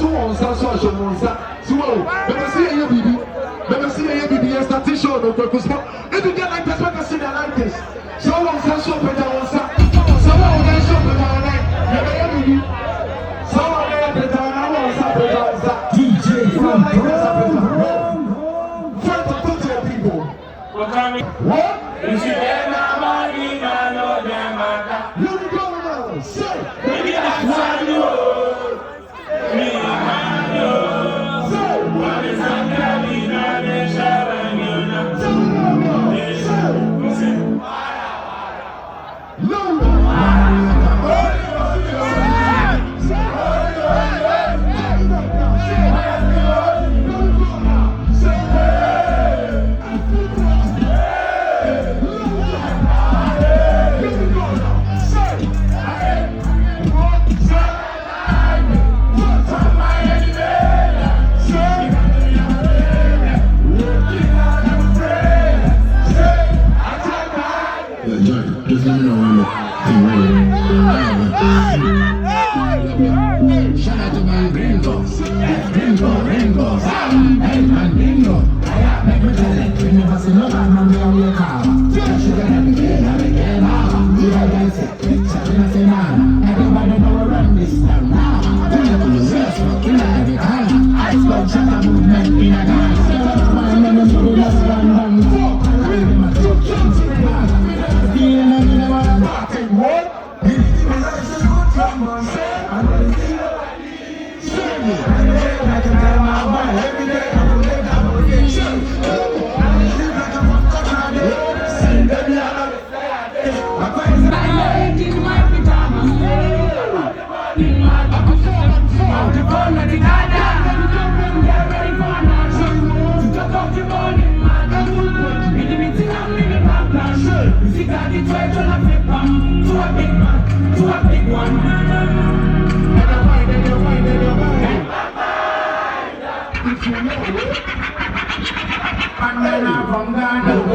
also on Sasha Monza. So, let see a baby. Let see a baby. Yes, that is show. No purpose. If you get like this, let us see the like this. So, on Sasha Monza. So, on Sasha Monza. Baby. So, on Sasha DJ from people. What? Is it there now? Money, man, no, damn, man. Here we go now. Say, maybe that's why you me, man, yo. Say, what is that? Carolina, they share and you know. Say, no. Just let me know when the thing ready. Shout out to my gringos. Gringos. Hey, man, gringo. Make me tell it. We never see no man on the only car. Sugar and the kid, and the kid, you know what I say? Picture in a say, man. Everybody know we run this town now. We never use this, fucking every time. I spoke shut up movement in a dance. My name is Rudy, let's run down. I really my two kids. From Ghana,